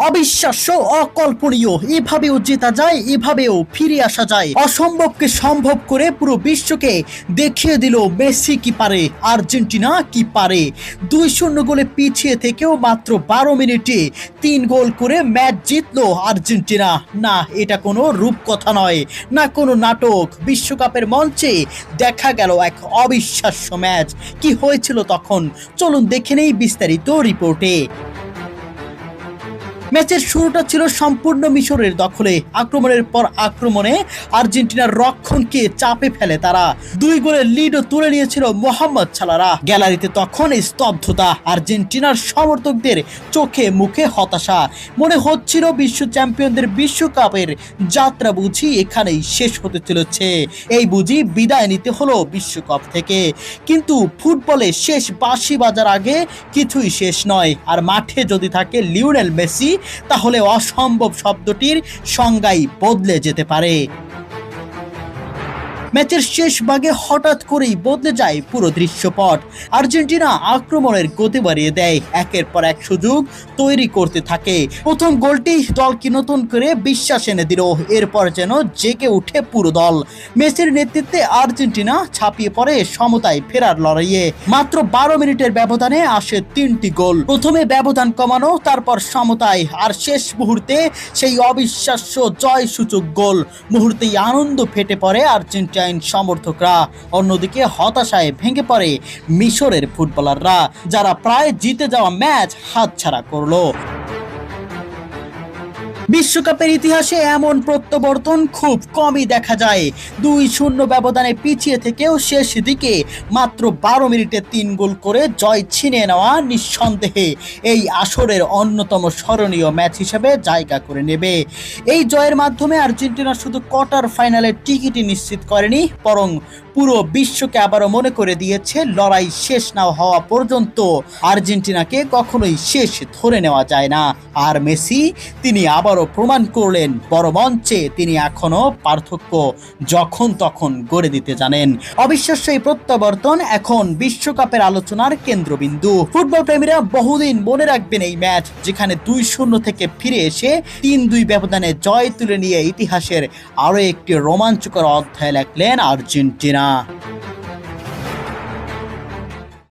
অবিশ্বাস্য, অকল্পনীয়। এভাবেও জেতা যায়, এভাবেও ফিরে আসা যায়। অসম্ভবকে সম্ভব করে পুরো বিশ্বকে দেখিয়ে দিল মেসি কি পারে, আর্জেন্টিনা কি পারে। 2-0 গোলে পিছিয়ে থেকেও মাত্র 12 মিনিটে 3 গোল করে ম্যাচ জিতলো আর্জেন্টিনা। না, এটা কোনো রূপকথা নয়, না কোনো নাটক। বিশ্বকাপের মঞ্চে দেখা গেল এক অবিশ্বাস্য ম্যাচ। কি হয়েছিল তখন, চলুন দেখে নেই বিস্তারিত রিপোর্টে। ম্যাচের শুরুটা ছিল সম্পূর্ণ মিশরের দখলে। আক্রমণের পর আক্রমণে আর্জেন্টিনার রক্ষণকে চাপে ফেলে তারা। 2 গোলের লিডও তুলে নিয়েছিল মোহাম্মদ সালাহরা। গ্যালারিতে তখন স্তব্ধতা, আর্জেন্টিনার সমর্থকদের চোখে মুখে হতাশা। মনে হচ্ছিল বিশ্ব চ্যাম্পিয়নদের বিশ্বকাপের যাত্রা বুঝি এখানেই শেষ হতে চলেছে। এই বুঝি বিদায় নিতে হলো বিশ্বকাপ থেকে। কিন্তু ফুটবলে শেষ বাঁশি বাজার আগে কিছুই শেষ নয়। আর মাঠে যদি থাকে লিওনেল মেসি, তাহলে অসম্ভব শব্দটির সংজ্ঞাই বদলে যেতে পারে। ম্যাচের শেষ ভাগে হঠাৎ করেই বদলে যায় পুরো দৃশ্যপট। আর্জেন্টিনা আক্রমণের গতি বাড়িয়ে দেয়, একের পর এক সুযোগ তৈরি করতে থাকে। প্রথম গোলটি দলকে নতুন করে বিশ্বাস এনে দিল। এরপর যেন জেগে উঠে পুরো দল। মেসির নেতৃত্বে আর্জেন্টিনা ছাপিয়ে পড়ে সমতায় ফেরার লড়াইয়ে। মাত্র 12 মিনিটের ব্যবধানে আসে 3টি গোল। প্রথমে ব্যবধান কমানো, তারপর সমতায়, আর শেষ মুহূর্তে সেই অবিশ্বাস্য জয়সূচক গোল। মুহূর্তেই আনন্দ ফেটে পড়ে আর্জেন্টিনা সমর্থকরা। অন্যদিকে হতাশায় ভেঙে পড়ে মিশরের ফুটবলাররা, যারা প্রায় জিতে যাওয়া ম্যাচ হাতছাড়া করলো। বিশ্বকাপের ইতিহাসে এমন প্রত্যাবর্তন খুব কমই দেখা যায়। 2-0 ব্যবধানে পিছিয়ে থেকেও শেষ দিকে মাত্র 12 মিনিটে 3 গোল করে জয় ছিনিয়ে নেওয়া নিঃসন্দেহে এই আসরের অন্যতম স্মরণীয় ম্যাচ হিসেবে জায়গা করে নেবে। এই জয়ের মাধ্যমে আর্জেন্টিনা শুধু কোয়ার্টার ফাইনালের টিকিটই নিশ্চিত করেনি, বরং পুরো বিশ্বকে আবারও মনে করে দিয়েছে লড়াই শেষ না হওয়া পর্যন্ত আর্জেন্টিনাকে কখনোই শেষ ধরে নেওয়া যায় না। আর মেসি, তিনি আবারও প্রমাণ করলেন বড় মঞ্চে তিনি এখনো পার্থক্য যখন তখন গড়ে দিতে জানেন। অবিশ্বাস্য এই প্রত্যাবর্তন এখন বিশ্বকাপের আলোচনার কেন্দ্রবিন্দু। ফুটবল প্রেমীরা বহুদিন মনে রাখবেন এই ম্যাচ, যেখানে 2-0 থেকে ফিরে এসে 3-2 ব্যবধানে জয় তুলে নিয়ে ইতিহাসের আরো একটি রোমাঞ্চকর অধ্যায় লেখলেন আর্জেন্টিনা।